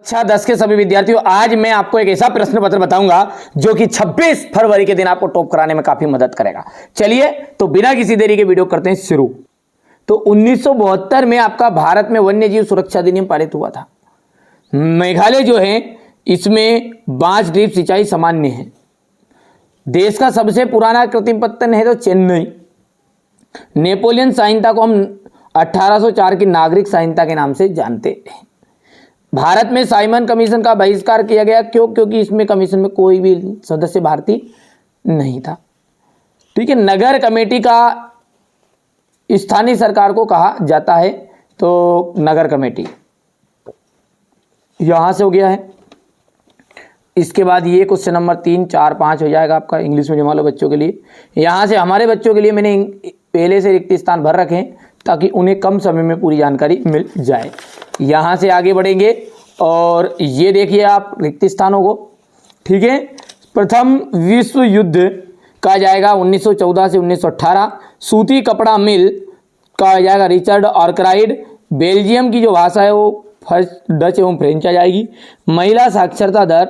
कक्षा 10 के सभी विद्यार्थियों, आज मैं आपको एक ऐसा प्रश्न पत्र बताऊंगा जो कि 26 फरवरी के दिन आपको टॉप कराने में काफी मदद करेगा। चलिए तो बिना किसी देरी के वीडियो करते हैं शुरू। तो 1972 में आपका भारत में वन्य जीव सुरक्षा अधिनियम पारित हुआ था। मेघालय जो है इसमें बांस ड्रिप सिंचाई सामान्य है। देश का सबसे पुराना कृत्रिम पत्तन है तो चेन्नई। नेपोलियन संहिता को हम 1804 की नागरिक संहिता के नाम से जानते हैं। भारत में साइमन कमीशन का बहिष्कार किया गया, क्यों? क्योंकि इसमें कमीशन में कोई भी सदस्य भारतीय नहीं था। ठीक है। नगर कमेटी का स्थानीय सरकार को कहा जाता है, तो नगर कमेटी यहां से हो गया है। इसके बाद ये क्वेश्चन नंबर 3, 4, 5 हो जाएगा आपका इंग्लिश मीडियम वाले बच्चों के लिए। यहां से हमारे बच्चों के लिए मैंने पहले से रिक्त स्थान भर रखे हैं ताकि उन्हें कम समय में पूरी जानकारी मिल जाए। यहाँ से आगे बढ़ेंगे और ये देखिए आप रिक्त स्थानों को। ठीक है। प्रथम विश्व युद्ध कहा जाएगा 1914 से 1918। सूती कपड़ा मिल कहा जाएगा रिचर्ड आर्कराइड। बेल्जियम की जो भाषा है वो फर्स्ट डच एवं फ्रेंच आ जाएगी। महिला साक्षरता दर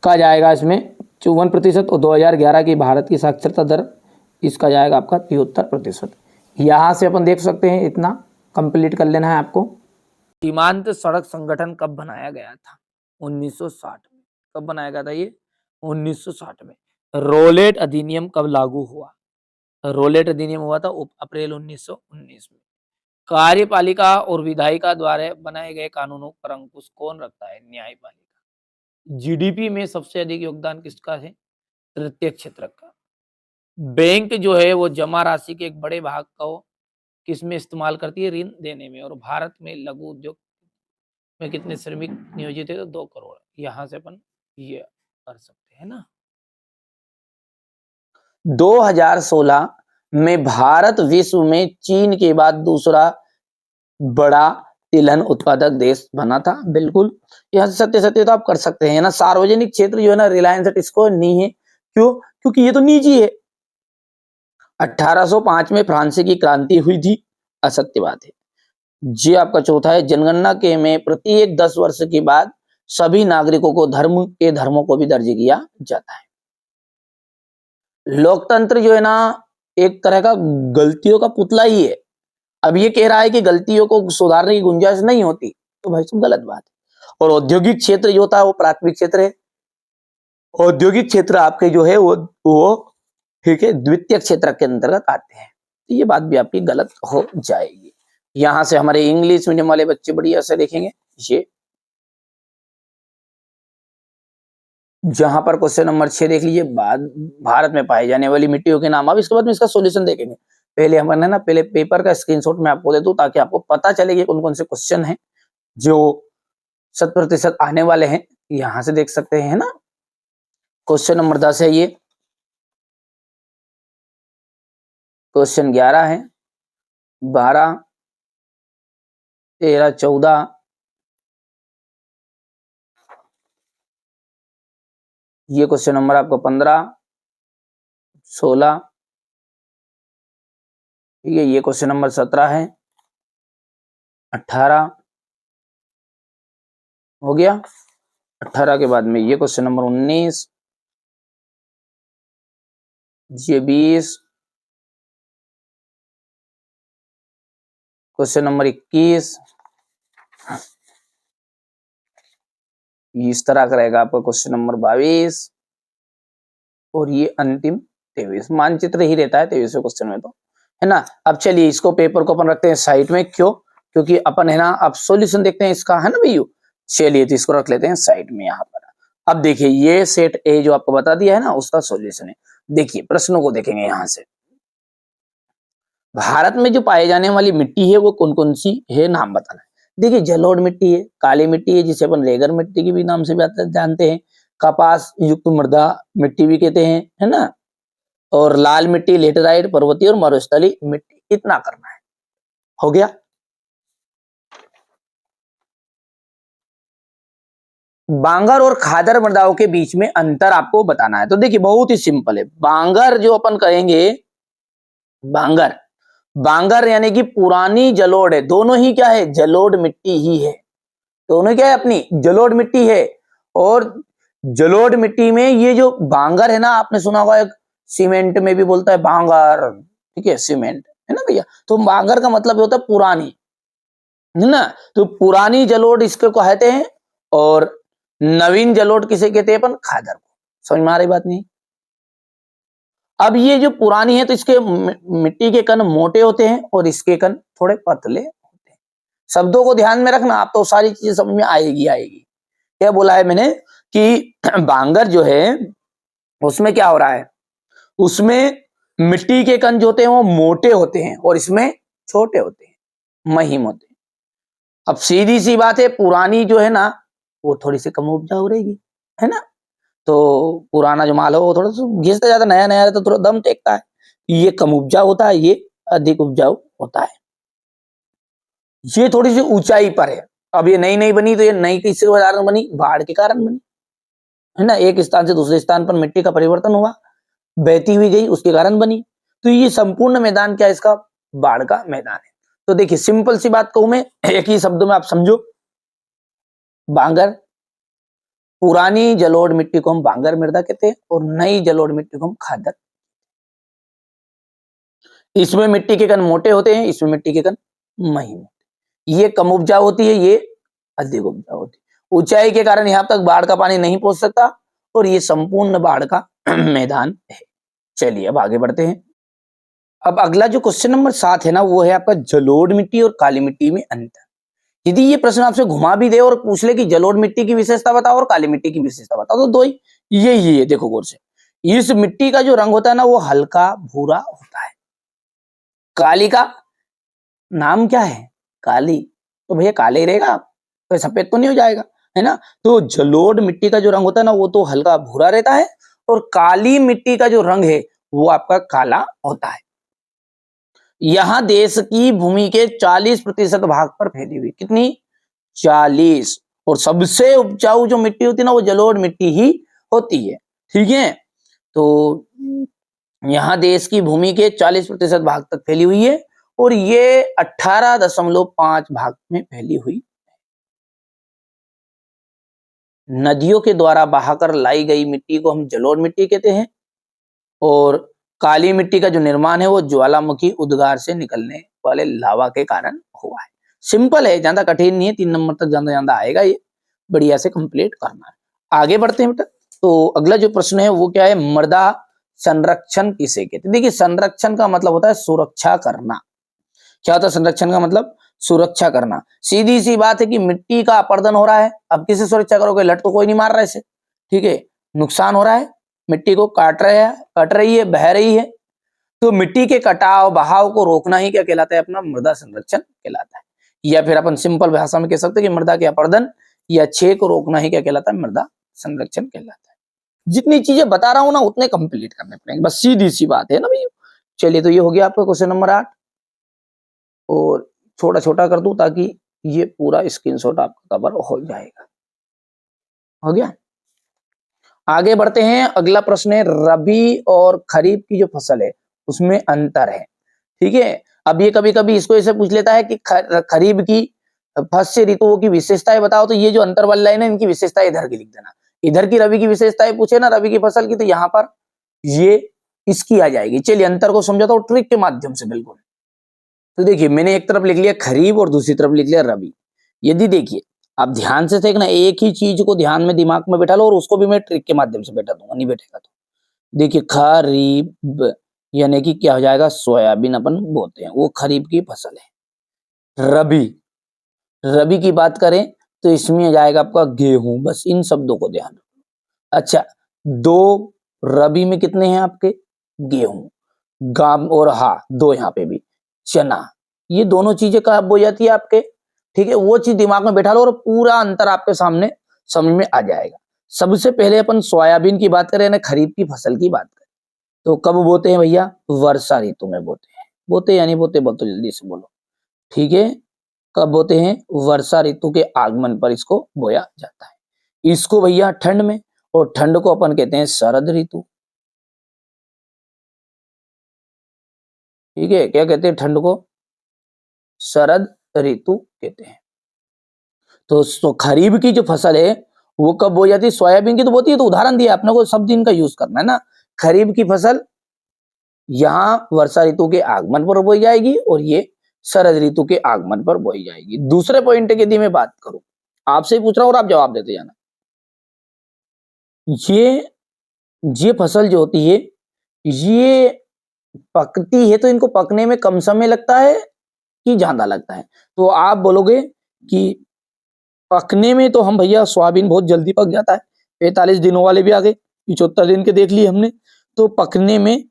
कहा जाएगा इसमें 54% और 2011 की भारत की साक्षरता दर इसका जाएगा आपका 73%। यहाँ से अपन देख सकते हैं, इतना कंप्लीट कर लेना है आपको। सीमांत सड़क संगठन कब बनाया गया था? 1960 में। कब बनाया गया था ये? 1960 में। रोलेट अधिनियम कब लागू हुआ? रोलेट अधिनियम हुआ था अप्रैल 1919 में। कार्यपालिका और विधायिका द्वारा बनाए गए कानूनों पर अंकुश कौन रखता है? न्यायपालिका। जीडीपी में सबसे अधिक योगदान किसका है? तृतीय क्षेत्र का। बैंक जो है वो जमा राशि के एक बड़े भाग को किस में इस्तेमाल करती है? ऋण देने में। और भारत में लघु उद्योग में कितने श्रमिक नियोजित है? तो 2 करोड़। यहां से अपन ये कर सकते हैं ना। 2016 में भारत विश्व में चीन के बाद दूसरा बड़ा तिलहन उत्पादक देश बना था। बिल्कुल यहाँ से सत्य सत्य तो आप कर सकते हैं ना। सार्वजनिक क्षेत्र जो है ना रिलायंस इसको नहीं है। क्यों? क्योंकि ये तो निजी है। 1805 में फ्रांसी की क्रांति हुई थी, असत्य बात है। जी आपका चौथा है जनगणना के में प्रत्येक 10 वर्ष के बाद सभी नागरिकों को धर्मों को भी दर्ज किया जाता है। लोकतंत्र जो है ना एक तरह का गलतियों का पुतला ही है। अब ये कह रहा है कि गलतियों को सुधारने की गुंजाइश नहीं होती, तो भाई सब गलत बात है। और औद्योगिक क्षेत्र जो होता है वो प्राथमिक क्षेत्र है। औद्योगिक क्षेत्र आपके जो है वो ठीक है द्वितीय क्षेत्र के अंतर्गत आते हैं। तो ये बात भी आपकी गलत हो जाएगी। यहां से हमारे इंग्लिश मीडियम वाले बच्चे बढ़िया से देखेंगे। ये जहां पर क्वेश्चन नंबर 6 देख लीजिए, भारत में पाई जाने वाली मिट्टियों के नाम। अब इसके बाद में इसका सॉल्यूशन देखेंगे। पहले हमने ना पहले पेपर का स्क्रीनशॉट मैं आपको दे दूं ताकि आपको पता चले कि कौन कौन से क्वेश्चन हैं जो 100% आने वाले हैं। यहां से देख सकते हैं ना। क्वेश्चन नंबर 10 है ये। क्वेश्चन 11 है, 12, 13, 14, ये क्वेश्चन नंबर आपका 15, 16, ठीक है। ये क्वेश्चन नंबर 17 है, 18 हो गया। 18 के बाद में ये क्वेश्चन नंबर 19, ये 20, क्वेश्चन नंबर 21, इस तरह का रहेगा आपका क्वेश्चन नंबर 22 और ये अंतिम 23। मानचित्र ही रहता है 23वें क्वेश्चन में, तो है ना। अब चलिए इसको पेपर को अपन रखते हैं साइड में। क्यों? क्योंकि अपन है ना अब सॉल्यूशन देखते हैं इसका, है ना भैया। चलिए तो इसको रख लेते हैं साइड में यहाँ पर। अब देखिए ये सेट ए जो आपको बता दिया है ना उसका सॉल्यूशन है। देखिए प्रश्नों को देखेंगे यहां से। भारत में जो पाए जाने वाली मिट्टी है वो कौन कौन सी है, नाम बताना है। देखिए जलोढ़ मिट्टी है, काली मिट्टी है जिसे अपन रेगर मिट्टी के भी नाम से भी जानते हैं, कपास युक्त मृदा मिट्टी भी कहते हैं, है ना। और लाल मिट्टी, लेटेराइट, पर्वतीय और मरुस्थलीय मिट्टी। इतना करना है, हो गया। बांगर और खादर मृदाओं के बीच में अंतर आपको बताना है। तो देखिए बहुत ही सिंपल है। बांगर जो अपन कहेंगे, बांगर यानी कि पुरानी जलोढ़ है। दोनों ही क्या है? जलोढ़ मिट्टी ही है। दोनों क्या है, अपनी जलोढ़ मिट्टी है। और जलोढ़ मिट्टी में ये जो बांगर है ना, आपने सुना होगा, एक सीमेंट में भी बोलता है बांगर, ठीक है, सीमेंट है ना भैया। तो बांगर का मतलब होता है पुरानी, है ना। तो पुरानी जलोढ़ इसको कहते हैं, और नवीन जलोढ़ किसे कहते हैं अपन, खादर को। समझ में आ रही बात नहीं। अब ये जो पुरानी है तो इसके मिट्टी के कण मोटे होते हैं और इसके कण थोड़े पतले होते हैं। शब्दों को ध्यान में रखना, आप तो सारी चीजें समझ में आएगी। क्या बोला है मैंने कि बांगर जो है उसमें क्या हो रहा है, उसमें मिट्टी के कण जो होते हैं वो मोटे होते हैं और इसमें छोटे होते हैं, महीन होते हैं। अब सीधी सी बात है, पुरानी जो है ना वो थोड़ी सी कम उपजाऊ रहेगी, है ना। तो पुराना जो माल हो वो थोड़ा सा घिसता जाता, नया नया रहता, थोड़ा दम टेकता है। ये कम उपजाऊ होता है, ये अधिक उपजाऊ होता है। ये थोड़ी सी ऊंचाई पर है। अब ये नई नई बनी, तो ये नई किसके कारण बनी, बाढ़ के कारण बनी, है ना। एक स्थान से दूसरे स्थान पर मिट्टी का परिवर्तन हुआ, बहती हुई गई, उसके कारण बनी। तो ये संपूर्ण मैदान क्या है इसका, बाढ़ का मैदान है। तो देखिए सिंपल सी बात कहूं मैं, एक ही शब्दों में आप समझो, बांगर, पुरानी जलोढ़ मिट्टी को हम बांगर मृदा कहते हैं और नई जलोढ़ मिट्टी को हम खादर। इसमें मिट्टी के कण मोटे होते हैं, इसमें मिट्टी के कण महीन होते हैं। ये कम उपजाऊ होती है, ये अधिक उपजाऊ होती है। ऊंचाई के कारण यहां तक बाढ़ का पानी नहीं पहुंच सकता और ये संपूर्ण बाढ़ का मैदान है। चलिए अब आगे बढ़ते हैं। अब अगला जो क्वेश्चन नंबर 7 है ना, वो है आपका जलोढ़ मिट्टी और काली मिट्टी में अंतर। यदि ये प्रश्न आपसे घुमा भी दे और पूछ ले कि जलोढ़ मिट्टी की विशेषता बताओ और काली मिट्टी की विशेषता बताओ, तो दो ही ये है, देखो गौर से। इस मिट्टी का जो रंग होता है ना वो हल्का भूरा होता है। काली का नाम क्या है, काली, तो भैया काले ही रहेगा, तो सफेद तो नहीं हो जाएगा, है ना। तो जलोढ़ मिट्टी का जो रंग होता है ना वो तो हल्का भूरा रहता है, और काली मिट्टी का जो रंग है वो आपका काला होता है। यहां देश की भूमि के 40% भाग पर फैली हुई, कितनी, 40। और सबसे उपजाऊ जो मिट्टी होती है ना वो जलोढ़ मिट्टी ही होती है, ठीक है। तो यहाँ देश की भूमि के 40% भाग तक फैली हुई है, और ये 18.5 भाग में फैली हुई। नदियों के द्वारा बहाकर लाई गई मिट्टी को हम जलोढ़ मिट्टी कहते हैं, और काली मिट्टी का जो निर्माण है वो ज्वालामुखी उद्गार से निकलने वाले लावा के कारण हुआ है। सिंपल है, ज्यादा कठिन नहीं है, 3 नंबर तक ज्यादा ज्यादा आएगा, ये बढ़िया से कंप्लीट करना है। आगे बढ़ते हैं बेटा। तो अगला जो प्रश्न है वो क्या है, मृदा संरक्षण किसे कहते हैं। देखिए संरक्षण का मतलब होता है सुरक्षा करना। क्या होता है संरक्षण का मतलब, सुरक्षा करना। सीधी सी बात है कि मिट्टी का अपरदन हो रहा है, अब किसे सुरक्षा करोगे, लट तो कोई नहीं मार रहा है इसे, ठीक है, नुकसान हो रहा है, मिट्टी को काट रहे हैं, कट रही है, बह रही है। तो मिट्टी के कटाव बहाव को रोकना ही क्या कहलाता है, अपना मृदा संरक्षण कहलाता है। या फिर अपन सिंपल भाषा में कह सकते हैं कि मृदा के अपरदन या क्षय को रोकना ही क्या कहलाता है, मृदा संरक्षण कहलाता है। जितनी चीजें बता रहा हूं ना उतने कंप्लीट करने पड़ेंगे, बस सीधी सी बात है ना भैया। चलिए तो ये हो गया आपका क्वेश्चन नंबर 8, और छोटा छोटा कर दूं ताकि ये पूरा स्क्रीनशॉट आपका कवर हो जाएगा। हो गया। आगे बढ़ते हैं। अगला प्रश्न है, रबी और खरीफ की जो फसल है उसमें अंतर है, ठीक है। अब ये कभी कभी इसको ऐसे पूछ लेता है कि खरीफ की फसल ऋतुओं की विशेषताएं बताओ, तो ये जो अंतर वाली लाइन है इनकी विशेषताएं इधर की लिख देना। इधर की रबी की विशेषताएं पूछे ना, रबी की फसल की, तो यहाँ पर ये इसकी आ जाएगी। चलिए अंतर को समझाता हूँ ट्रिक के माध्यम से, बिल्कुल। तो देखिए मैंने एक तरफ लिख लिया खरीफ और दूसरी तरफ लिख लिया रबी। यदि देखिए आप ध्यान से देखना, एक ही चीज को ध्यान में दिमाग में बैठा लो, और उसको भी मैं ट्रिक के माध्यम से बैठा दूंगा, नहीं बैठेगा तो देखिए खरीफ यानी कि क्या हो जाएगा, सोयाबीन अपन बोते हैं, वो खरीफ की फसल है। रबी, रबी की बात करें तो इसमें आ जाएगा आपका गेहूं, बस इन शब्दों को ध्यान रखो। अच्छा, दो रबी में कितने हैं आपके, गेहूं, गाम और हा दो यहाँ पे भी चना, ये दोनों चीजें कब हो जाती है आपके, ठीक है। वो चीज दिमाग में बैठा लो और पूरा अंतर आपके सामने समझ में आ जाएगा। सबसे पहले अपन सोयाबीन की बात करें ना, खरीफ की फसल की बात करें, तो कब बोते हैं भैया, वर्षा ऋतु में बोते हैं। बोते यानी बोते, बोलो जल्दी से बोलो, ठीक है। कब बोते हैं, वर्षा ऋतु के आगमन पर इसको बोया जाता है। इसको भैया ठंड में, और ठंड को अपन कहते हैं शरद ऋतु, ठीक है। क्या कहते हैं ठंड को, शरद ऋतु कहते हैं। तो खरीफ की जो फसल है वो कब बोई जाती है? सोयाबीन की तो बोती है, तो उदाहरण दिया अपने को, शब्द इनका यूज करना है ना। खरीफ की फसल यहाँ वर्षा ऋतु के आगमन पर बोई जाएगी और ये शरद ऋतु के आगमन पर बोई जाएगी। दूसरे पॉइंट की यदि मैं बात करूं, आपसे ही पूछ रहा हूं और आप जवाब देते जाना। ये फसल जो होती है ये पकती है तो इनको पकने में कम समय लगता है कि ज्यादा लगता है? तो आप बोलोगे कि पकने में तो हम भैया सोयाबीन बहुत जल्दी पक जाता है, 45 दिनों वाले भी आ गए, 75 दिन के देख लिए हमने, तो पकने में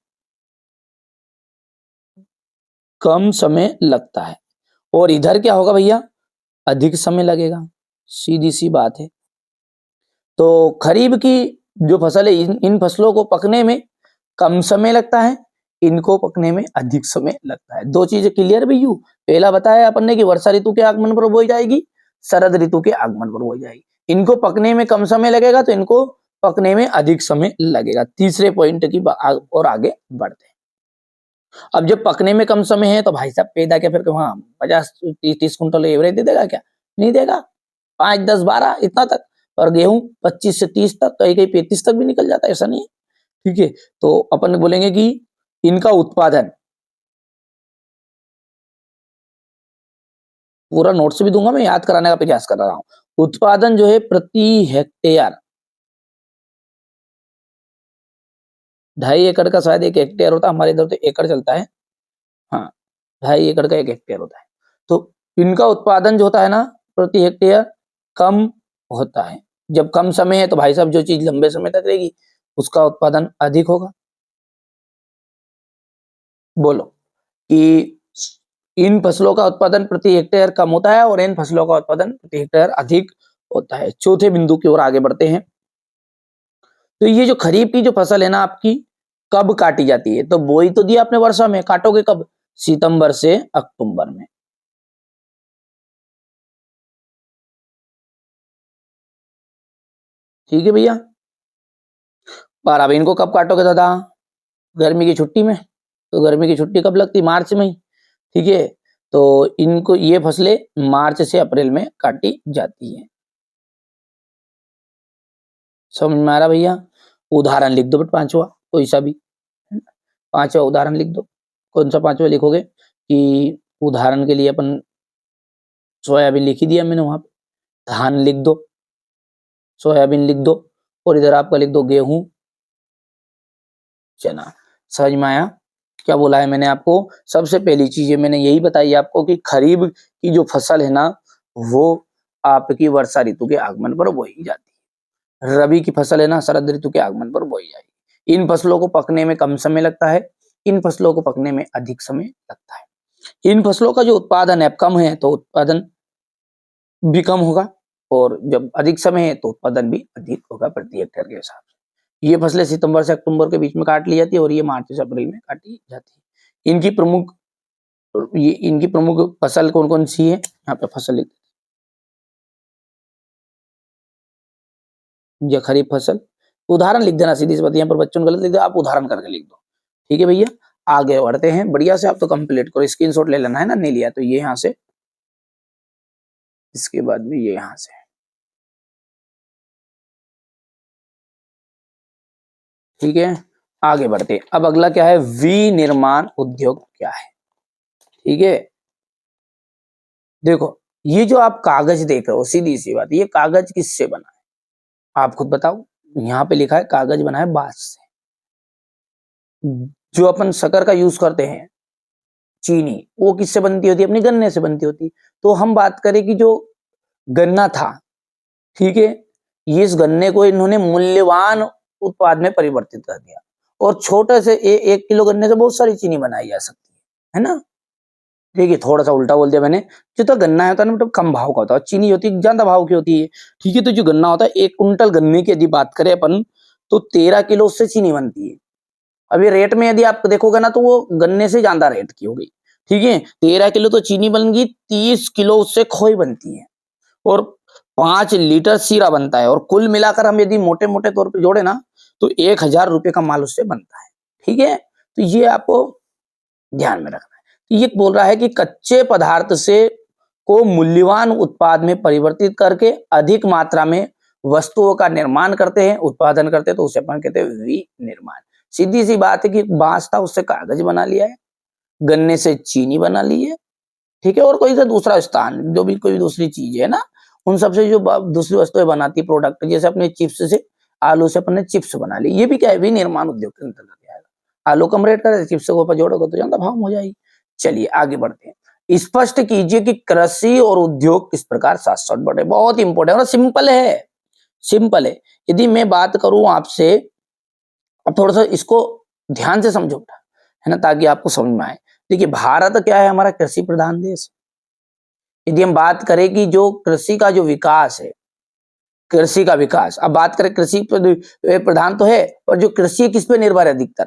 कम समय लगता है। और इधर क्या होगा भैया? अधिक समय लगेगा, सीधी सी बात है। तो खरीफ की जो फसल है इन फसलों को पकने में कम समय लगता है, इनको पकने में अधिक समय लगता है। दो चीजें क्लियर भैया। पहला बताया अपन ने कि वर्षा ऋतु के आगमन पर बोई जाएगी, शरद ऋतु के आगमन पर बोई जाएगी। इनको पकने में कम समय लगेगा तो इनको पकने में अधिक समय लगेगा। तीसरे पॉइंट की और आगे बढ़ते हैं। अब जब पकने में कम समय है तो भाई साहब पैदा क्या फिर वहां 50-30 कुंटल एवरेज दे देगा क्या? नहीं देगा। 5-10-12 इतना तक। और गेहूं 25 से 30 तक, कहीं कहीं 35 तक भी निकल जाता है, ऐसा नहीं है। ठीक है, तो अपन बोलेंगे कि इनका उत्पादन, पूरा नोट्स भी दूंगा, मैं याद कराने का प्रयास कर रहा हूं। उत्पादन जो है प्रति हेक्टेयर 2.5 एकड़ का शायद 1 हेक्टेयर होता है, हमारे इधर तो एकड़ चलता है। हाँ, 2.5 एकड़ का 1 हेक्टेयर होता है। तो इनका उत्पादन जो होता है ना प्रति हेक्टेयर कम होता है। जब कम समय है तो भाई साहब जो चीज लंबे समय तक रहेगी उसका उत्पादन अधिक होगा। बोलो कि इन फसलों का उत्पादन प्रति हेक्टेयर कम होता है और इन फसलों का उत्पादन प्रति हेक्टेयर अधिक होता है। चौथे बिंदु की ओर आगे बढ़ते हैं। तो ये जो खरीफ की जो फसल है ना आपकी, कब काटी जाती है? तो बोई तो दिया आपने वर्षा में, काटोगे कब? सितंबर से अक्टूबर में। ठीक है भैया। पर अब इनको कब काटोगे दादा? गर्मी की छुट्टी में। तो गर्मी की छुट्टी कब लगती? मार्च में ही। ठीक है, तो इनको ये फसलें मार्च से अप्रैल में काटी जाती है। समझ में आ रहा भैया? उदाहरण लिख दो बट पांचवा कोई सा भी, पांचवा उदाहरण लिख दो। कौन सा पांचवा लिखोगे? कि उदाहरण के लिए अपन सोयाबीन लिख ही दिया मैंने वहां पे, धान लिख दो, सोयाबीन लिख दो, और इधर आपका लिख दो गेहूं, चना। समझ में आया क्या बोला है मैंने आपको? सबसे पहली चीज है मैंने यही बताई आपको कि खरीफ की जो फसल है ना वो आपकी वर्षा ऋतु के आगमन पर बोई जाती है। रबी की फसल है ना शरद ऋतु के आगमन पर बोई जाएगी। इन फसलों को पकने में कम समय लगता है, इन फसलों को पकने में अधिक समय लगता है। इन फसलों का जो उत्पादन है कम है तो उत्पादन भी कम होगा, और जब अधिक समय है तो उत्पादन भी अधिक होगा प्रति हेक्टेयर के हिसाब से। ये फसलें सितंबर से अक्टूबर के बीच में काट ली जाती है और ये मार्च से अप्रैल में काटी जाती है। इनकी प्रमुख फसल कौन कौन सी है? यहाँ पे फसल लिख या खरीफ फसल, उदाहरण लिख देना सीधी सी बात। यहाँ पर बच्चों ने गलत लिख दिया, आप उदाहरण करके लिख दो। ठीक है भैया, आगे बढ़ते हैं। बढ़िया से आप तो कंप्लीट करो, स्क्रीनशॉट ले लेना है ना, नहीं लिया तो ये यहाँ से, इसके बाद भी ये यहाँ से। ठीक है, आगे बढ़ते हैं। अब अगला क्या है? विनिर्माण उद्योग क्या है? ठीक है, देखो ये जो आप कागज देख रहे हो, सीधी सी बात, ये कागज किससे बना है आप खुद बताओ। यहाँ पे लिखा है कागज बना है बांस से। जो अपन शक्कर का यूज करते हैं, चीनी, वो किससे बनती होती है? अपनी गन्ने से बनती होती है। तो हम बात करें कि जो गन्ना था, ठीक है, ये इस गन्ने को इन्होंने मूल्यवान उत्पाद में परिवर्तित कर दिया, और छोटे से 1 किलो गन्ने से बहुत सारी चीनी बनाई जा सकती है ना। देखिए थोड़ा सा उल्टा बोल दिया मैंने। जो तो गन्ना होता है ना मतलब कम भाव का होता है, चीनी होती है ज्यादा भाव की होती है। ठीक है, तो जो गन्ना होता है 1 कुंटल गन्ने की यदि बात करें अपन, तो 13 किलो उससे चीनी बनती है। अब ये रेट में यदि आप देखोगे ना तो वो गन्ने से ज्यादा रेट की हो गई। ठीक है, 13 किलो तो चीनी बन गई, 30 किलो उससे खोई बनती है, और 5 लीटर सीरा बनता है, और कुल मिलाकर हम यदि मोटे मोटे तौर पे जोड़े ना तो 1,000 रुपए का माल उससे बनता है। ठीक है, तो ये आपको ध्यान में रखना है। तो ये बोल रहा है कि कच्चे पदार्थ से को मूल्यवान उत्पाद में परिवर्तित करके अधिक मात्रा में वस्तुओं का निर्माण करते हैं, उत्पादन करते हैं, तो उसे अपन कहते हैं विनिर्माण। सीधी सी बात है कि बांस था उससे कागज बना लिया है, गन्ने से चीनी बना ली है, ठीक है, और कोई सा दूसरा स्थान जो भी कोई दूसरी चीज है ना, उन सबसे जो दूसरी वस्तुएं बनाती है प्रोडक्ट, जैसे अपने चिप्स से, आलू से अपन ने चिप्स बना ली, ये भी क्या है, विनिर्माण उद्योग के अंतर्गत आएगा। आलू कम रेट का चिप्स को ऊपर जोड़ोगे तो ज्यादा भाव हो जाएगी। चलिए आगे बढ़ते हैं। स्पष्ट कीजिए कि कृषि और उद्योग किस प्रकार साथ साथ बढ़े। बहुत इंपॉर्टेंट और सिंपल है, सिंपल है। यदि मैं बात करूं आपसे, अब थोड़ा सा इसको ध्यान से समझो है ना, ताकि आपको समझ में आए। देखिए भारत क्या है, हमारा कृषि प्रधान देश। यदि हम बात करें कि जो कृषि का जो विकास है, कृषि का विकास, अब बात करें कृषि प्रधान तो है, और जो कृषि किस पे निर्भर है अधिकतर,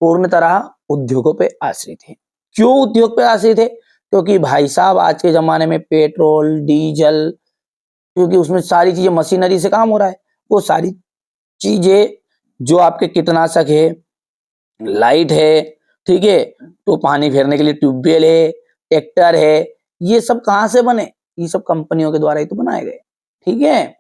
पूर्ण तरह उद्योगों पे आश्रित है। क्यों उद्योग पे आश्रित है? क्योंकि भाई साहब आज के जमाने में पेट्रोल डीजल, क्योंकि उसमें सारी चीजें मशीनरी से काम हो रहा है, वो सारी चीजें जो आपके कीटनाशक है, लाइट है, ठीक है, तो पानी फेरने के लिए ट्यूबवेल है, ट्रैक्टर है, ये सब कहां से बने? ये सब कंपनियों के द्वारा ही तो बनाए गए, ठीक है।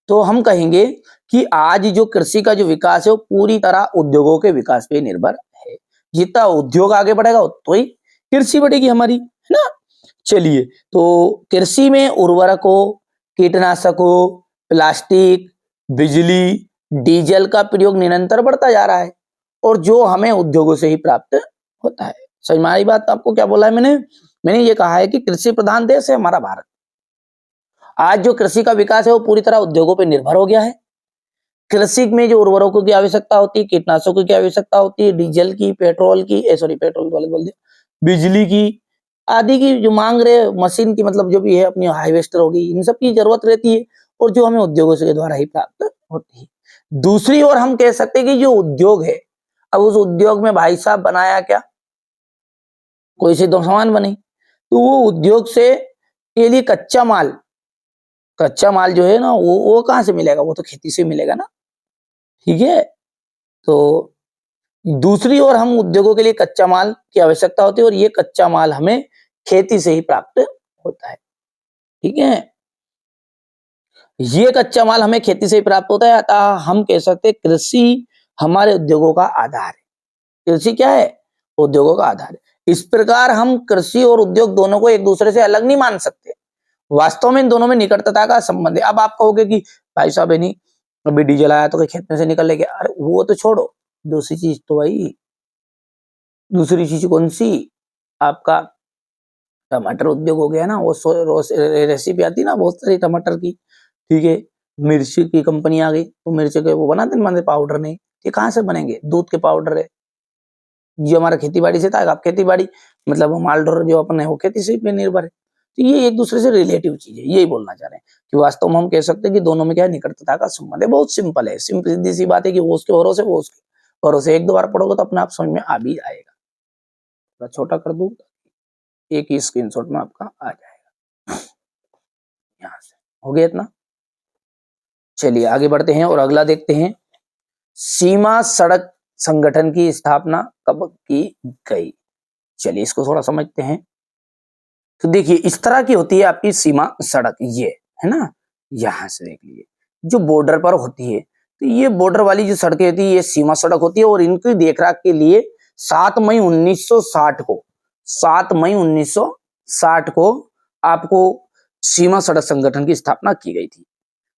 तो हम कहेंगे कि आज जो कृषि का जो विकास है वो पूरी तरह उद्योगों के विकास पे निर्भर है। जितना उद्योग आगे बढ़ेगा तो ही कृषि बढ़ेगी हमारी, है ना। चलिए, तो कृषि में उर्वरकों, कीटनाशकों, प्लास्टिक, बिजली, डीजल का प्रयोग निरंतर बढ़ता जा रहा है, और जो हमें उद्योगों से ही प्राप्त होता है। समझ में आई बात? आपको क्या बोला है मैंने ये कहा है कि कृषि प्रधान देश है हमारा भारत। आज जो कृषि का विकास है वो पूरी तरह उद्योगों पर निर्भर हो गया है। कृषि में जो उर्वरकों की आवश्यकता होती है, कीटनाशकों की आवश्यकता होती है, डीजल की, पेट्रोल की, सॉरी पेट्रोल वाले बोल दिया, बिजली की, आदि की जो मांग रहे, मशीन की, मतलब जो भी है अपनी हार्वेस्टर होगी, इन सब की जरूरत रहती है, और जो हमें उद्योगों के द्वारा ही प्राप्त होती है। दूसरी ओर हम कह सकते हैं कि जो उद्योग है, अब उस उद्योग में भाई साहब बनाया क्या, कोई से दो सामान बने, तो वो उद्योग से के लिए कच्चा माल जो है ना, वो कहां से मिलेगा? वो तो खेती से मिलेगा ना, ठीक है। तो दूसरी ओर हम उद्योगों के लिए कच्चा माल की आवश्यकता होती है, और ये कच्चा माल हमें खेती से ही प्राप्त होता है, ठीक है। ये कच्चा माल हमें खेती से ही प्राप्त होता है, अतः हम कह सकते हैं कृषि हमारे उद्योगों का आधार है। कृषि क्या है? उद्योगों का आधार है। इस प्रकार हम कृषि और उद्योग दोनों को एक दूसरे से अलग नहीं मान सकते। वास्तव में इन दोनों में निकटता का संबंध है। अब आप कहोगे कि भाई साहब नहीं, अभी डीजल आया तो कोई खेत में से निकल ले गया, अरे वो तो छोड़ो, दूसरी चीज तो भाई, दूसरी चीज कौन सी? आपका टमाटर उद्योग हो गया ना, वो रेसिपी आती है ना बहुत सारी टमाटर की, ठीक है। मिर्ची की कंपनी आ गई, तो मिर्ची के वो बनाते पाउडर नहीं, ये कहाँ से बनेंगे? दूध के पाउडर है, जो हमारा खेती बाड़ी से था। आप खेती बाड़ी मतलब माल ढोर जो अपन है वो खेती से पे निर्भर है। तो ये एक दूसरे से रिलेटिव चीज है, यही बोलना चाह रहे हैं कि वास्तव में हम कह सकते हैं कि दोनों में क्या है, निकटता का संबंध है। बहुत सिंपल है, सिंपल सीधी सी बात है कि वो उसके भरोसे, वो उसके भरोसे। एक दो बार पढ़ोगे तो अपने आप समझ में आ भी आएगा। थोड़ा छोटा कर दूं, एक ही स्क्रीनशॉट में आपका आ जाएगा। यहाँ से हो गया इतना। चलिए आगे बढ़ते हैं और अगला देखते हैं। सीमा सड़क संगठन की स्थापना कब की गई? चलिए इसको थोड़ा समझते हैं। तो देखिए इस तरह की होती है आपकी सीमा सड़क, ये है ना, यहां से देख लीजिए जो बॉर्डर पर होती है, तो ये बॉर्डर वाली जो सड़कें होती है ये सीमा सड़क होती है, और इनकी देखरेख के लिए 7 मई 1960 को 7 मई 1960 को आपको सीमा सड़क संगठन की स्थापना की गई थी,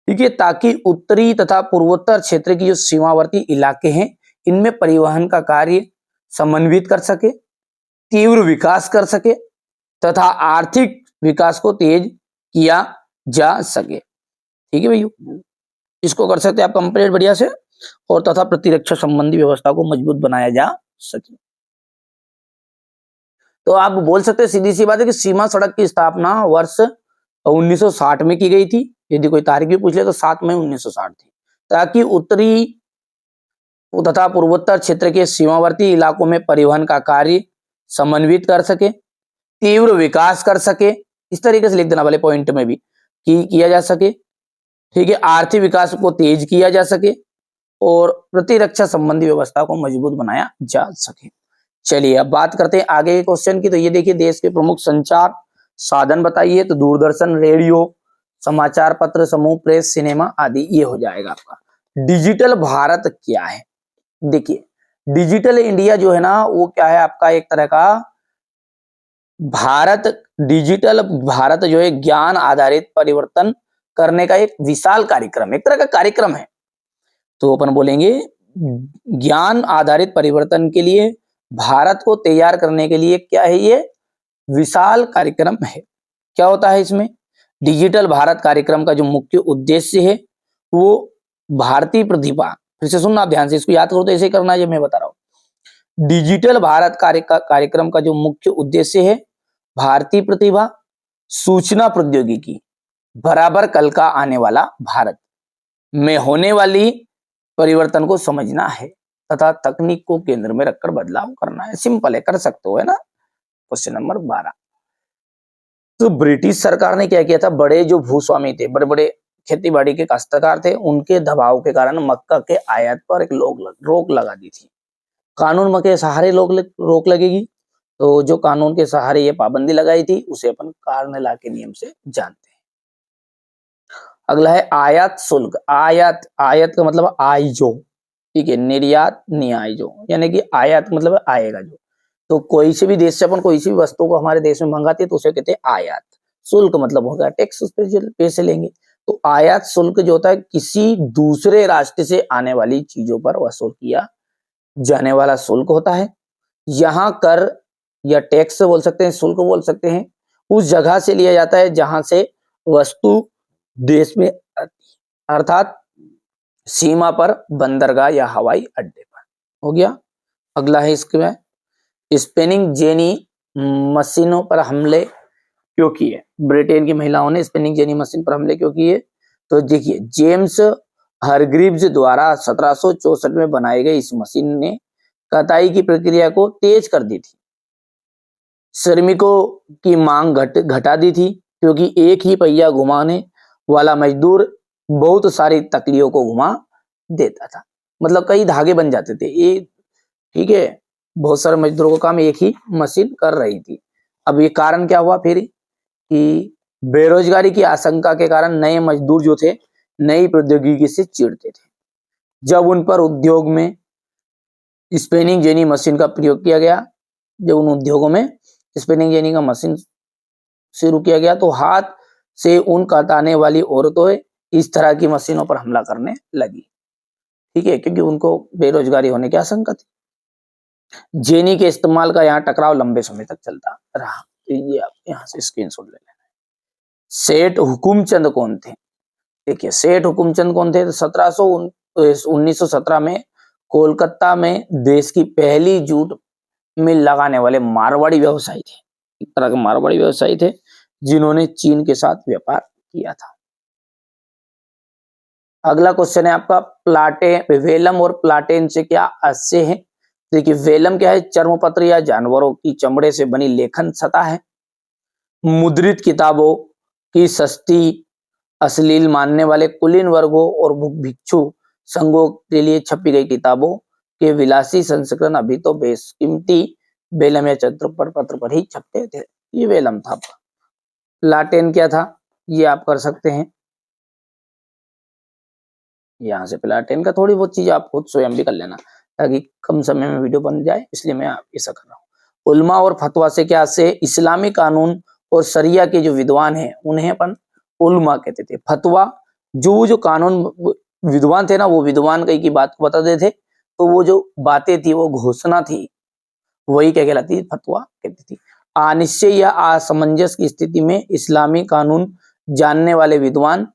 ठीक है, ताकि उत्तरी तथा पूर्वोत्तर क्षेत्र की जो सीमावर्ती इलाके हैं इनमें परिवहन का कार्य समन्वित कर सके, तीव्र विकास कर सके तथा आर्थिक विकास को तेज किया जा सके, ठीक है भैया। इसको कर सकते हैं आप कंप्लीट बढ़िया से, और तथा प्रतिरक्षा संबंधी व्यवस्था को मजबूत बनाया जा सके। तो आप बोल सकते हैं सीधी सी बात है कि सीमा सड़क की स्थापना वर्ष 1960 में की गई थी। यदि कोई तारीख भी पूछ ले तो 7 मई 1960 थी, ताकि उत्तरी तथा पूर्वोत्तर क्षेत्र के सीमावर्ती इलाकों में परिवहन का कार्य समन्वित कर सके, तीव्र विकास कर सके, इस तरीके से लिख देना वाले पॉइंट में भी कि किया जा सके, ठीक है, आर्थिक विकास को तेज किया जा सके और प्रतिरक्षा संबंधी व्यवस्था को मजबूत बनाया जा सके। चलिए अब बात करते हैं आगे के क्वेश्चन की। तो ये देखिए देश के प्रमुख संचार साधन बताइए तो दूरदर्शन, रेडियो, समाचार पत्र समूह, प्रेस, सिनेमा आदि ये हो जाएगा आपका। डिजिटल भारत क्या है? देखिए डिजिटल इंडिया जो है ना वो क्या है आपका, एक तरह का भारत, डिजिटल भारत जो है ज्ञान आधारित परिवर्तन करने का एक विशाल कार्यक्रम, एक तरह का कार्यक्रम है। तो अपन बोलेंगे ज्ञान आधारित परिवर्तन के लिए भारत को तैयार करने के लिए क्या है, ये विशाल कार्यक्रम है। क्या होता है इसमें? डिजिटल भारत कार्यक्रम का जो मुख्य उद्देश्य है वो भारतीय प्रतिभा, फिर से सुनना ध्यान से, इसको याद करो तो ऐसे करना है जो मैं बता रहा हूं। डिजिटल भारत कार्यक्रम का जो मुख्य उद्देश्य है भारतीय प्रतिभा, सूचना प्रौद्योगिकी बराबर कल का आने वाला भारत में होने वाली परिवर्तन को समझना है तथा तकनीक को केंद्र में रखकर बदलाव करना है। सिंपल है, कर सकते हो, है ना। Question number 12। तो ब्रिटिश सरकार ने क्या किया था, बड़े जो भूस्वामी थे, बड़े बड़े खेती बाड़ी के काश्तकार थे, उनके दबाव के कारण मक्का के आयात पर एक रोक लगा दी थी। कानून के सहारे रोक लगेगी, तो जो कानून के सहारे ये पाबंदी लगाई थी उसे अपन कार्नेला के नियम से जानते हैं। अगला है आयात शुल्क। आयात, आयात का मतलब आइजो, ठीक है, निर्यात न्यायजो, यानी कि आयात मतलब आएगा जो। तो कोई से भी देश से अपन कोई सी भी वस्तु को हमारे देश में मंगाते हैं तो उसे कहते हैं आयात। शुल्क मतलब होगा टैक्स, उस पर पैसे लेंगे। तो आयात शुल्क जो होता है किसी दूसरे राष्ट्र से आने वाली चीजों पर वसूल किया जाने वाला शुल्क होता है। यहाँ कर या टैक्स बोल सकते हैं, शुल्क बोल सकते हैं, उस जगह से लिया जाता है जहां से वस्तु देश में आती है, अर्थात सीमा पर, बंदरगाह या हवाई अड्डे पर। हो गया। अगला है इसके में स्पिनिंग जेनी मशीनों पर हमले क्यों किए? ब्रिटेन की महिलाओं ने स्पिनिंग जेनी मशीन पर हमले क्यों किए? तो देखिए जेम्स हरग्रीव्स द्वारा 1764 में बनाई गई इस मशीन ने कताई की प्रक्रिया को तेज कर दी थी, श्रमिकों की मांग घटा दी थी, क्योंकि एक ही पहिया घुमाने वाला मजदूर बहुत सारी तकलियों को घुमा देता था। मतलब कई धागे बन जाते थे ये, ठीक है, बहुत सारे मजदूरों का काम एक ही मशीन कर रही थी। अब ये कारण क्या हुआ फिर कि बेरोजगारी की आशंका के कारण नए मजदूर जो थे नई प्रौद्योगिकी से चिढ़ते थे। जब उन पर उद्योग में स्पिनिंग जेनी मशीन का प्रयोग किया गया, जब उन उद्योगों में स्पिनिंग जेनी का मशीन शुरू किया गया तो हाथ से ऊन काटने वाली औरतों इस तरह की मशीनों पर हमला करने लगी, ठीक है, क्योंकि उनको बेरोजगारी होने की आशंका थी। जेनी के इस्तेमाल का यहाँ टकराव लंबे समय तक चलता रहा। तो ये आप यहाँ से स्क्रीनशॉट ले लेना। सेठ हुकुमचंद कौन थे? देखिए सेठ हुकुमचंद कौन थे? तो 1917 में कोलकाता में देश की पहली जूट मिल लगाने वाले मारवाड़ी व्यवसायी थे, एक तरह के मारवाड़ी व्यवसायी थे जिन्होंने चीन के साथ व्यापार किया था। अगला क्वेश्चन है आपका वेलम और प्लाटेन से क्या आशय है? देखिए वेलम क्या है, चर्मपत्र या जानवरों की चमड़े से बनी लेखन सतह है। मुद्रित किताबों की सस्ती अश्लील मानने वाले कुलीन वर्गों और भिक्षु संघों के लिए छपी गई किताबों के विलासी संस्करण अभी तो बेशकीमती वेलम या पत्र पर ही छपते थे। ये वेलम था। प्लाटेन क्या था ये आप कर सकते हैं, यहाँ से प्लाटेन का थोड़ी बहुत चीज आप खुद स्वयं भी कर लेना ताकि कम समय में वीडियो बन जाए, इसलिए मैं ऐसा कर रहा हूँ। उल्मा और फतवा से क्या से इस्लामी कानून और शरिया के जो विद्वान हैं उन्हें अपन उल्मा कहते थे। फतवा जो कानून विद्वान थे ना वो विद्वान कई की बात को बताते थे, तो वो जो बातें थी वो घोषणा थी, वही क्या कहलाती, फतवा कहती थी। अनिश्चय या असमंजस की स्थिति में इस्लामी कानून जानने वाले विद्वान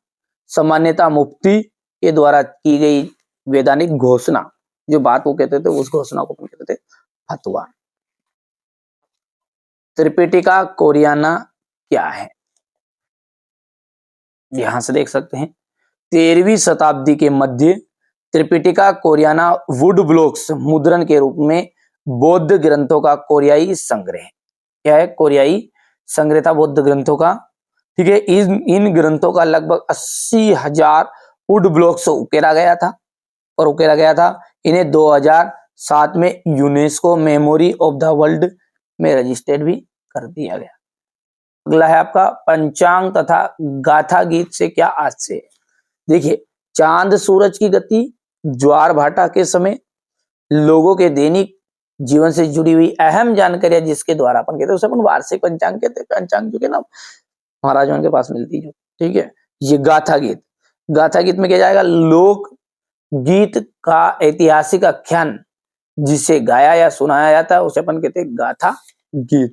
सामान्यतः मुफ्ती के द्वारा की गई वैधानिक घोषणा, जो बात वो कहते थे उस घोषणा को अपन कहते थे फतवा। त्रिपिटिका कोरियाना क्या है? यहां से देख सकते हैं 13वीं शताब्दी के मध्य त्रिपिटिका कोरियाना वुड ब्लॉक्स मुद्रण के रूप में बौद्ध ग्रंथों का कोरियाई संग्रह। क्या है? कोरियाई संग्रह था बौद्ध ग्रंथों का, ठीक है। इन ग्रंथों का लगभग 80,000 वुड ब्लॉक्स उकेरा गया था और उकेरा गया था। इन्हें 2007 में UNESCO memory of the world में रजिस्टर्ड भी कर दिया गया। अगला है आपका पंचांग तथा गाथा गीत से क्या आशय है। देखिए, चांद सूरज की गति, ज्वार भाटा के समय, लोगों के दैनिक जीवन से जुड़ी हुई अहम जानकारियां जिसके द्वारा अपन कहते हैं उसे अपन वार्षिक पंचांग कहते हैं। पंचांग जो के ना महाराजाओं के पास मिलती है, ठीक है। ये गाथा गीत, गाथा गीत में क्या जाएगा, लोक गीत का ऐतिहासिक आख्यान जिसे गाया या सुनाया जाता है उसे अपन कहते हैं गाथा गीत।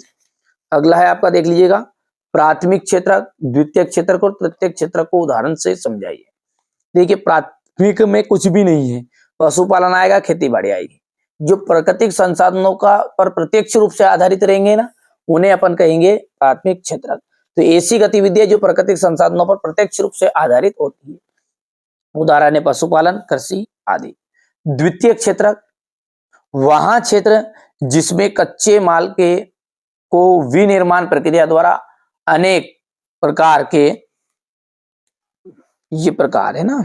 अगला है आपका, देख लीजिएगा, प्राथमिक क्षेत्रक, द्वितीय क्षेत्रक और तृतीय क्षेत्रक को उदाहरण से समझाइए। देखिए, प्राथमिक में कुछ भी नहीं है, पशुपालन आएगा, खेती बाड़ी आएगी। जो प्राकृतिक संसाधनों का पर प्रत्यक्ष रूप से आधारित रहेंगे ना, उन्हें अपन कहेंगे प्राथमिक क्षेत्रक। तो ऐसी गतिविधियां जो प्राकृतिक संसाधनों पर प्रत्यक्ष रूप से आधारित होती है, उदाहरण है पशुपालन, कृषि आदि। द्वितीय क्षेत्रक, वहां क्षेत्र जिसमें कच्चे माल के को विनिर्माण प्रक्रिया द्वारा अनेक प्रकार के, ये प्रकार है ना,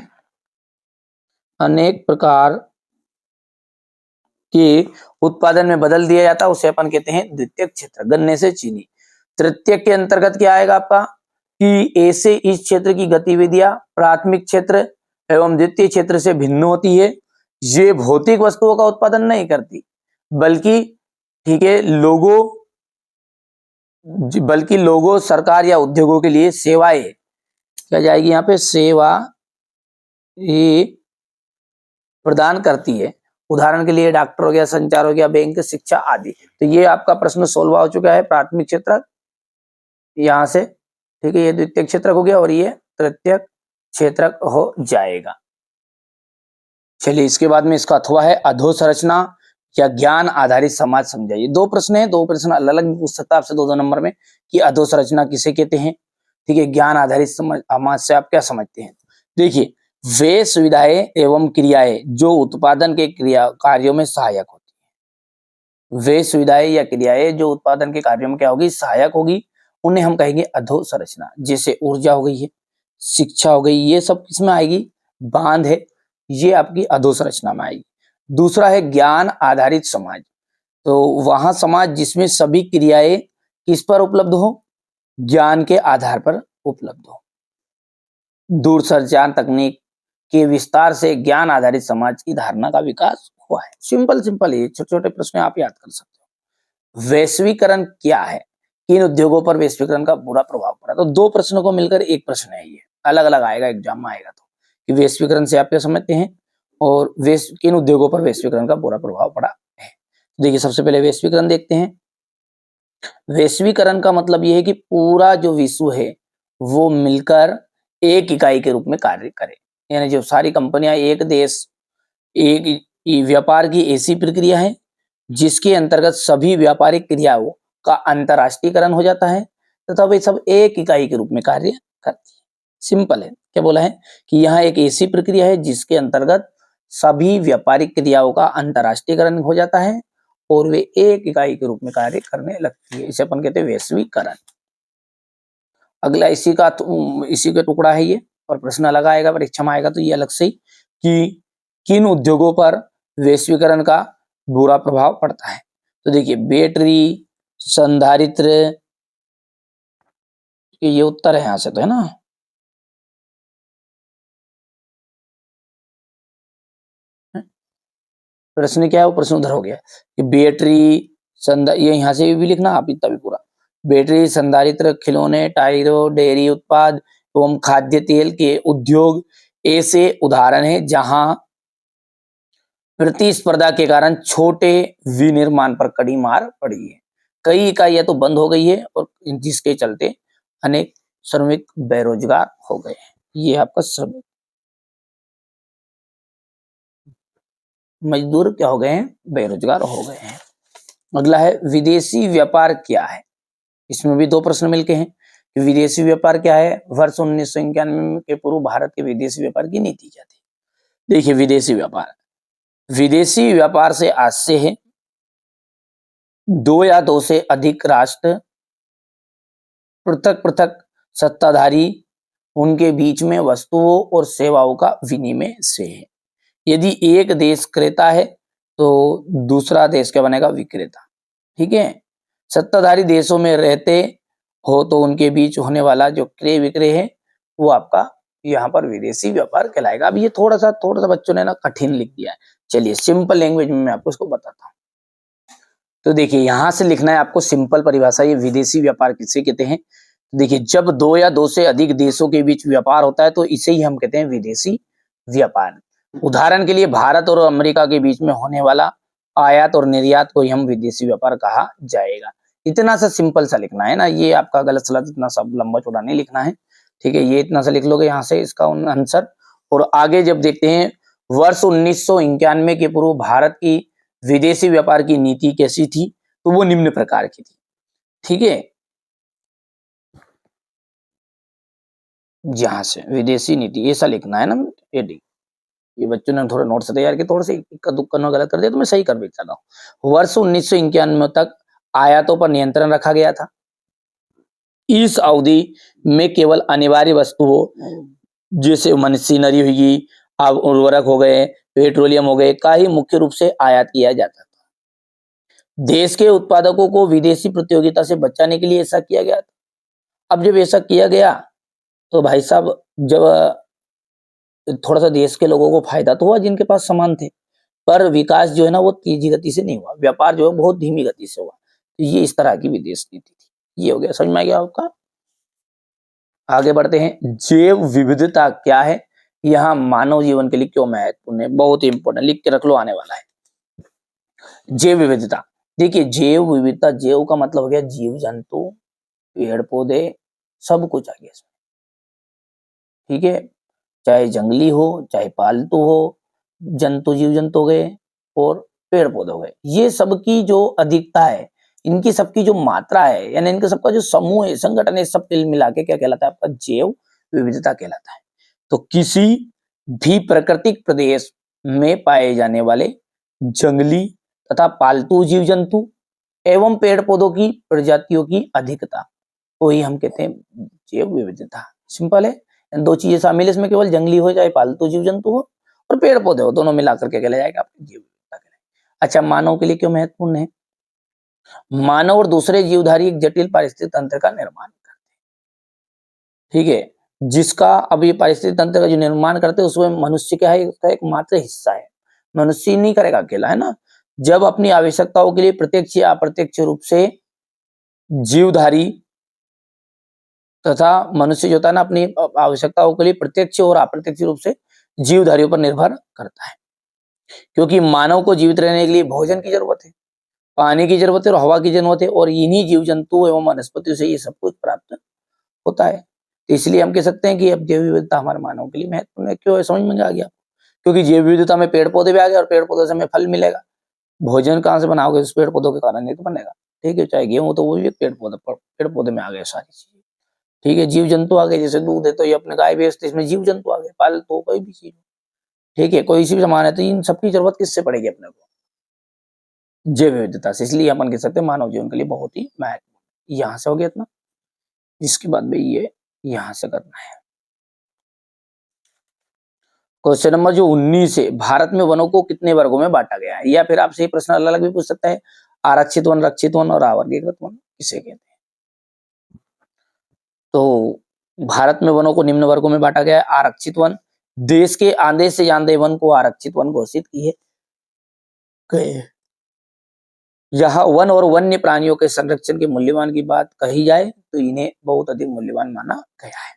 अनेक प्रकार के उत्पादन में बदल दिया जाता है, उसे अपन कहते हैं द्वितीय क्षेत्र। गन्ने से चीनी। तृतीय के अंतर्गत क्या आएगा आपका, कि ऐसे इस क्षेत्र की गतिविधियां प्राथमिक क्षेत्र एवं द्वितीय क्षेत्र से भिन्न होती है। ये भौतिक वस्तुओं का उत्पादन नहीं करती, बल्कि ठीक है लोगों, सरकार या उद्योगों के लिए सेवाएं, क्या जाएगी यहाँ पे, सेवा ये प्रदान करती है। उदाहरण के लिए डॉक्टर हो गया, संचार हो गया, बैंक, शिक्षा आदि। तो ये आपका प्रश्न सोल्व हो चुका है। प्राथमिक क्षेत्र यहाँ से, ठीक है, ये द्वितीय क्षेत्रक हो गया और ये तृतीय क्षेत्रक हो जाएगा। चलिए, इसके बाद में इसका अथवा है अधोसंरचना या ज्ञान आधारित समाज समझाइए। दो प्रश्न है, दो प्रश्न अलग अलग पूछ सकता है आपसे दो नंबर में, कि अधोसंरचना किसे कहते हैं, ठीक है, ज्ञान आधारित समाज से आप क्या समझते हैं। देखिए, वे सुविधाएं एवं क्रियाएं जो उत्पादन के क्रिया कार्यों में सहायक होती है, वे सुविधाएं या क्रियाएं जो उत्पादन के कार्यों में क्या होगी, सहायक होगी, उन्हें हम कहेंगे अधोसंरचना। जैसे ऊर्जा हो गई है, शिक्षा हो गई, ये सब किसमें आएगी, बांध है, ये आपकी अधोसंरचना में आएगी। दूसरा है ज्ञान आधारित समाज, तो वहां समाज जिसमें सभी क्रियाएं किस पर उपलब्ध हो, ज्ञान के आधार पर उपलब्ध हो। दूरसंचार तकनीक के विस्तार से ज्ञान आधारित समाज की धारणा का विकास हुआ है। सिंपल सिंपल ये छोटे छोटे प्रश्न आप याद कर सकते हो। वैश्वीकरण क्या है, किन उद्योगों पर वैश्वीकरण का बुरा प्रभाव पड़ा। तो दो प्रश्नों को मिलकर एक प्रश्न है, ये अलग अलग आएगा एग्जाम में आएगा, तो कि वैश्वीकरण से आप क्या समझते हैं और किन उद्योगों पर वैश्वीकरण का बुरा प्रभाव पड़ा है। देखिए, सबसे पहले वैश्वीकरण देखते हैं। वैश्वीकरण का मतलब यह है कि पूरा जो विश्व है वो मिलकर एक इकाई के रूप में कार्य करे, यानी जो सारी कंपनियां, एक देश, एक व्यापार की ऐसी प्रक्रिया है जिसके अंतर्गत सभी व्यापारिक क्रियाओं का अंतरराष्ट्रीयकरण हो जाता है तथा वे सब एक इकाई के रूप में कार्य करती है। सिंपल है, क्या बोला है कि यहाँ एक ऐसी प्रक्रिया है जिसके अंतर्गत सभी व्यापारिक क्रियाओं का अंतरराष्ट्रीयकरण हो जाता है और वे एक इकाई के रूप में कार्य करने लगती है, इसे अपन कहते हैं वैश्वीकरण। अगला इसी का टुकड़ा है ये, और प्रश्न अलग आएगा, परीक्षा में आएगा तो ये अलग से ही, कि किन उद्योगों पर वैश्वीकरण का बुरा प्रभाव पड़ता है। तो देखिए, बैटरी, संधारित्र, ये उत्तर है यहां से, तो है ना। प्रश्न क्या है, वो प्रश्न उधर हो गया कि बैटरी, ये यहाँ से भी लिखना आप इतना भी पूरा। बैटरी, संधारित्र, खिलौने, टायरों, डेयरी उत्पाद एवं खाद्य तेल के उद्योग ऐसे उदाहरण हैं जहां प्रतिस्पर्धा के कारण छोटे विनिर्माण पर कड़ी मार पड़ी है। कई इकाइयां तो बंद हो गई है और जिसके चलते अनेक श्रमिक बेरोजगार हो गए हैं। ये आपका श्रमिक मजदूर क्या हो गए हैं, बेरोजगार हो गए हैं। अगला है विदेशी व्यापार क्या है। इसमें भी दो प्रश्न मिलके हैं कि विदेशी व्यापार क्या है, वर्ष 1991 के पूर्व भारत के विदेशी व्यापार की नीति क्या थी। देखिए, विदेशी व्यापार से आशय है दो या दो से अधिक राष्ट्र, पृथक पृथक सत्ताधारी, उनके बीच में वस्तुओं और सेवाओं का विनिमय से है। यदि एक देश क्रेता है तो दूसरा देश क्या बनेगा, विक्रेता, ठीक है। सत्ताधारी देशों में रहते हो तो उनके बीच होने वाला जो क्रय विक्रय है वो आपका यहाँ पर विदेशी व्यापार कहलाएगा। अब ये थोड़ा सा बच्चों ने ना कठिन लिख दिया है। चलिए सिंपल लैंग्वेज में मैं आपको इसको बताता हूँ। तो देखिए यहां से लिखना है आपको सिंपल परिभाषा, ये विदेशी व्यापार किसे कहते हैं। देखिए जब दो या दो से अधिक देशों के बीच व्यापार होता है तो इसे ही हम कहते हैं विदेशी व्यापार। उदाहरण के लिए भारत और अमेरिका के बीच में होने वाला आयात और निर्यात को ही हम विदेशी व्यापार कहा जाएगा। इतना सा सिंपल सा लिखना है ना, ये आपका गलत सलत इतना सब लंबा चौड़ा नहीं लिखना है। ठीक है, ये इतना सा लिख लोगे यहाँ से इसका आंसर। और आगे जब देखते हैं वर्ष 1991 के पूर्व भारत की विदेशी व्यापार की नीति कैसी थी, तो वो निम्न प्रकार की थी। ठीक है, यहां से विदेशी नीति ऐसा लिखना है ना, ये बच्चों ने थोड़ा नोट से तैयार किया, थोड़ा सा इक्का दुक्का में गलत कर दिया तो मैं सही कर भी चाहता हूँ। वर्ष 1991 तक आयातों पर नियंत्रण रखा गया था। इस अवधि में केवल अनिवार्य वस्तुओं जैसे मशीनरी हुई, अब उर्वरक हो गए, पेट्रोलियम हो गए का ही मुख्य रूप से आयात किया जाता था। देश के उत्पादकों को विदेशी प्रतियोगिता से बचाने के लिए ऐसा किया गया था। अब जब ऐसा किया गया तो भाई साहब जब थोड़ा सा देश के लोगों को फायदा तो हुआ जिनके पास सामान थे, पर विकास जो है ना वो तेजी गति से नहीं हुआ, व्यापार जो है बहुत धीमी गति से हुआ। तो ये इस तरह की विदेश नीति थी। ये हो गया, समझ में आ गया आपका। आगे बढ़ते हैं, जैव विविधता क्या है, यहाँ मानव जीवन के लिए क्यों महत्वपूर्ण है, बहुत ही इंपॉर्टेंट, लिख के रख लो, आने वाला है। जैव विविधता, देखिए जैव विविधता, जैव का मतलब हो गया जीव जंतु, पेड़ पौधे, सब कुछ आ गया इसमें। ठीक है, चाहे जंगली हो चाहे पालतू हो, जंतु जीव जंतु हो गए और पेड़ पौधे हो गए, ये सबकी जो अधिकता है, इनकी सबकी जो मात्रा है, यानी इनका सबका जो समूह है, संगठन है, सब मिला के क्या कहलाता है आपका जैव विविधता कहलाता है। तो किसी भी प्राकृतिक प्रदेश में पाए जाने वाले जंगली तथा पालतू जीव जंतु एवं पेड़ पौधों की प्रजातियों की अधिकता को ही हम कहते हैं जैव विविधता। सिंपल है, दो चीजें शामिल है इसमें, केवल जंगली हो चाहे पालतू जीव जंतु हो और पेड़ पौधे हो, दोनों मिलाकर के कहला जाएगा आपकी जैव विविधता कहलाएगा। अच्छा, मानव के लिए क्यों महत्वपूर्ण है, मानव और दूसरे जीवधारी एक जटिल पारिस्थितिक तंत्र का निर्माण करते हैं। ठीक है, जिसका अब ये पारिस्थितिक तंत्र का जो निर्माण करते हैं उसमें मनुष्य क्या है, उसका एक मात्र हिस्सा है, मनुष्य नहीं करेगा अकेला, है ना। जब अपनी आवश्यकताओं के लिए प्रत्यक्ष या अप्रत्यक्ष रूप से जीवधारी तथा मनुष्य जो होता है ना अपनी आवश्यकताओं के लिए प्रत्यक्ष और अप्रत्यक्ष रूप से जीवधारियों पर निर्भर करता है, क्योंकि मानव को जीवित रहने के लिए भोजन की जरूरत है, पानी की जरूरत है और हवा की जरूरत है, और इन्हीं जीव जंतु एवं वनस्पतियों से ये सब कुछ प्राप्त होता है। तो इसलिए हम कह सकते हैं कि अब जैव विविधता हमारे मानव के लिए महत्वपूर्ण है। क्यों है, समझ में आ गया, क्योंकि जैव विविधता में पेड़ पौधे भी आ गए और पेड़ पौधों से हमें फल मिलेगा, भोजन कहाँ से बनाओगे, उस पेड़ पौधों के कारण ही तो बनेगा। ठीक है, चाहे गेहूं तो वो भी पेड़ पौधे में आ गए सारी चीजें। ठीक है, जीव जंतु आ गए, जैसे दूध है तो ये अपने गाय बेचते इसमें जीव जंतु आ गए, पाल तो कोई भी चीज। ठीक है, कोई सी भी सामान है तो इन सबकी जरूरत किससे पड़ेगी अपने को, जैव विविधता से। इसलिए अपन कह सकते हैं मानव जीवन के लिए बहुत ही महत्वपूर्ण। यहां से हो गया इतना, इसके बाद में ये यहां से करना है। क्वेश्चन नंबर जो 19 है, भारत में वनों को कितने वर्गों में बांटा गया है, या फिर आपसे ये प्रश्न अलग अलग भी पूछ सकता है, आरक्षित वन, रक्षित वन और अवर्गीकृत वन किसे कहते हैं। तो भारत में वनों को निम्न वर्गों में बांटा गया है। आरक्षित वन, देश के आधे से ज्यादा वन को आरक्षित वन घोषित किए गए। यहाँ वन और वन्य प्राणियों के संरक्षण के मूल्यवान की बात कही जाए तो इन्हें बहुत अधिक मूल्यवान माना गया है।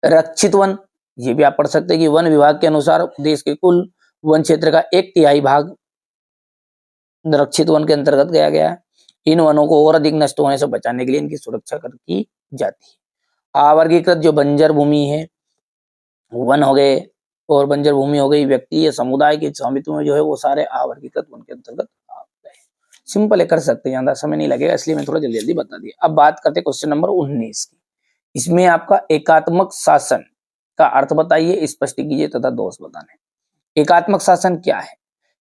रक्षित वन, ये भी आप पढ़ सकते हैं कि वन विभाग के अनुसार देश के कुल वन क्षेत्र का 1/3 भाग रक्षित वन के अंतर्गत गया है। इन वनों को और अधिक नष्ट होने से बचाने के लिए इनकी सुरक्षा की जाती है। अवर्गीकृत जो बंजर भूमि है, वन हो गए और बंजर भूमि हो गई, व्यक्ति या समुदाय के स्वामित्व में जो है वो सारे अवर्गीकृत वन के अंतर्गत आ गए। सिंपल है, कर सकते हैं, ज्यादा समय नहीं लगेगा, इसलिए मैं थोड़ा जल्दी जल्दी बता दिया। अब बात करते हैं क्वेश्चन नंबर 19 की। इसमें आपका एकात्मक शासन का अर्थ बताइए, स्पष्ट कीजिए तथा दोष बताने। एकात्मक शासन क्या है,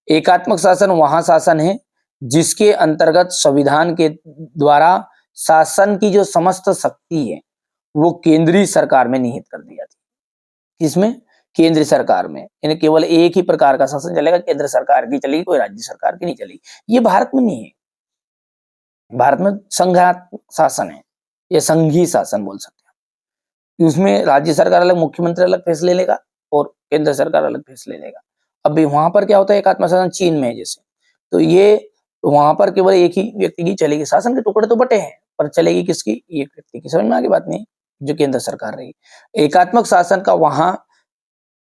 एकात्मक शासन वहां शासन है जिसके अंतर्गत संविधान के द्वारा शासन की जो समस्त शक्ति है वो केंद्रीय सरकार में निहित कर दी जाती है। किसमें, केंद्र सरकार में, यानी केवल एक ही प्रकार का शासन चलेगा, केंद्र सरकार की चलेगी, कोई राज्य सरकार की नहीं चलेगी। ये भारत में नहीं है, भारत में संघात्मक शासन है, ये संघीय शासन बोल सकते हैं। उसमें राज्य सरकार अलग, मुख्यमंत्री अलग फैसले लेगा और केंद्र सरकार अलग फैसले लेगा। अभी वहां पर क्या होता है, एकात्मक शासन चीन में है जैसे, तो ये वहां पर केवल एक ही व्यक्ति की चलेगी, शासन के टुकड़े तो बटे हैं पर चलेगी किसकी, एक व्यक्ति की। समझ में आगे बात नहीं, जो केंद्र सरकार रहेगी। एकात्मक शासन का वहां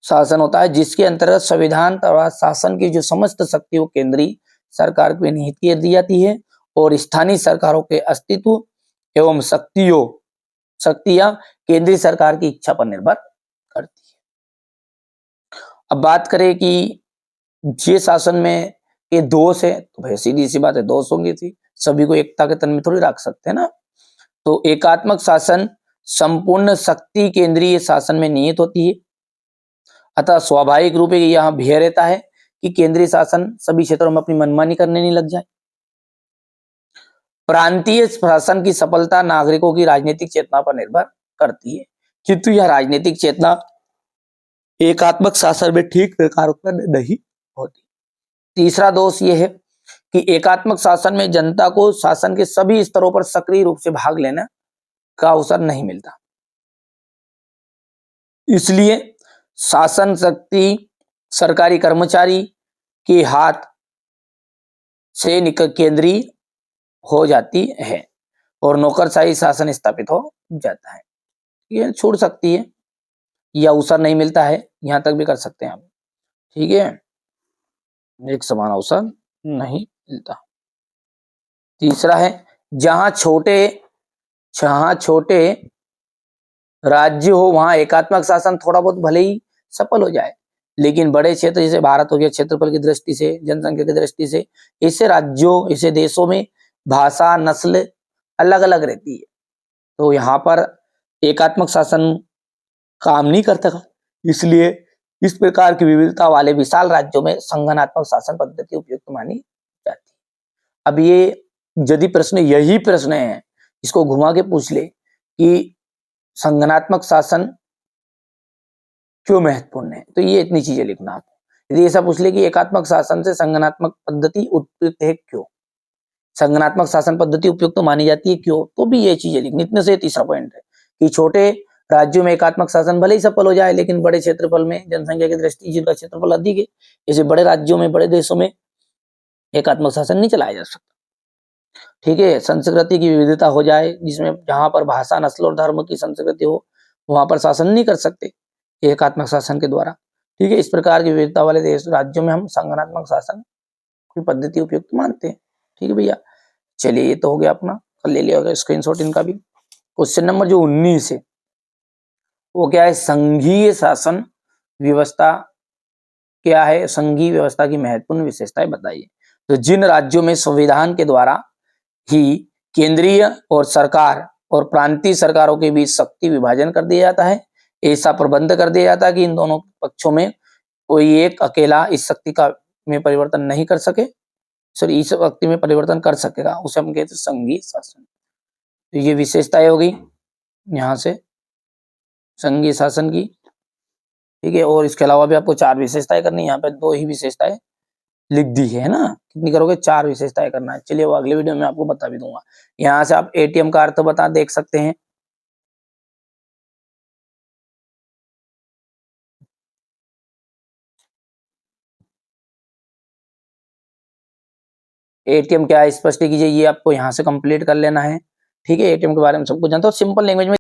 शासन होता है जिसके अंतर्गत संविधान तथा शासन की जो समस्त शक्ति वो केंद्रीय सरकार को निहित की दी जाती है और स्थानीय सरकारों के अस्तित्व एवं शक्तियां केंद्रीय सरकार की इच्छा पर निर्भर करती है। अब बात करें कि ये शासन में ये दोष है, तो भाई सीधी सी बात है, दोष होंगे थी, सभी को एकता के तन में थोड़ी रख सकते हैं ना। तो एकात्मक शासन संपूर्ण शक्ति केंद्रीय शासन में निहित होती है, अतः स्वाभाविक रूप से यह भय रहता है कि केंद्रीय शासन सभी क्षेत्रों में अपनी मनमानी करने नहीं लग जाए। प्रांतीय शासन की सफलता नागरिकों की राजनीतिक चेतना पर निर्भर करती है, किंतु यह राजनीतिक चेतना एकात्मक शासन में ठीक प्रकार नहीं होती। तीसरा दोष यह है कि एकात्मक शासन में जनता को शासन के सभी स्तरों पर सक्रिय रूप से भाग लेने का अवसर नहीं मिलता, इसलिए शासन शक्ति सरकारी कर्मचारी के हाथ से निकल केंद्रीय हो जाती है और नौकरशाही शासन स्थापित हो जाता है। ये छूट सकती है या अवसर नहीं मिलता है, यहां तक भी कर सकते हैं हम, ठीक है, एक समान अवसर नहीं मिलता। तीसरा है जहां छोटे राज्य हो वहां एकात्मक शासन थोड़ा बहुत भले ही सफल हो जाए, लेकिन बड़े क्षेत्र जैसे भारत हो गया, क्षेत्रफल की दृष्टि से, जनसंख्या की दृष्टि से ऐसे राज्यों, ऐसे देशों में भाषा नस्ल अलग अलग रहती है, तो यहाँ पर एकात्मक शासन काम नहीं करता। इसलिए इस प्रकार की विविधता वाले विशाल राज्यों में संगठनात्मक शासन पद्धति उपयुक्त मानी जाती है। अब ये यदि प्रश्न यही प्रश्न है, इसको घुमा के पूछ ले कि संगठनात्मक शासन क्यों महत्वपूर्ण है, तो ये इतनी चीजें लिखना आप। यदि ऐसा पूछ ले कि एकात्मक शासन से संगठनात्मक पद्धति उपयुक्त है क्यों, संगठनात्मक शासन पद्धति उपयुक्त मानी जाती है क्यों, तो भी ये चीजें लिखनी। इतने से तीसरा पॉइंट है कि छोटे राज्यों में एकात्मक शासन भले ही सफल हो जाए, लेकिन बड़े क्षेत्रफल में, जनसंख्या की दृष्टि जिनका क्षेत्रफल अधिक है, जैसे बड़े राज्यों में, बड़े देशों में एकात्मक शासन नहीं चलाया जा सकता। ठीक है, संस्कृति की विविधता हो जाए, जिसमें जहां पर भाषा नस्ल और धर्म की संस्कृति हो, वहां पर शासन नहीं कर सकते एकात्मक शासन के द्वारा। ठीक है, इस प्रकार की विविधता वाले देश राज्यों में हम संगठनात्मक शासन की पद्धति उपयुक्त मानते हैं। ठीक है भैया, चलिए ये तो हो गया अपना, ले लिया स्क्रीनशॉट इनका भी। क्वेश्चन नंबर जो 19 है वो क्या है, संघीय शासन व्यवस्था क्या है, संघीय व्यवस्था की महत्वपूर्ण विशेषताएं बताइए। तो जिन राज्यों में संविधान के द्वारा ही केंद्रीय और सरकार और प्रांतीय सरकारों के बीच शक्ति विभाजन कर दिया जाता है, ऐसा प्रबंध कर दिया जाता है कि इन दोनों पक्षों में कोई एक अकेला इस शक्ति का में परिवर्तन नहीं कर सके, सॉरी इस शक्ति में परिवर्तन कर सकेगा, उसे हम कहते हैं संघीय शासन। तो ये विशेषताएं हो गई यहाँ से संघीय शासन की। ठीक है, और इसके अलावा भी आपको 4 विशेषताएं करनी है, यहाँ पे 2 ही विशेषताएं लिख दी है ना, कितनी करोगे, 4 विशेषताएं करना है। चलिए वो अगले वीडियो में आपको बता भी दूंगा। यहाँ से आप एटीएम का अर्थ बता देख सकते हैं। एटीएम क्या है स्पष्ट कीजिए, ये आपको यहाँ से कंप्लीट कर लेना है। ठीक है, एटीएम के बारे में सब कुछ जानते हो, सिंपल लैंग्वेज में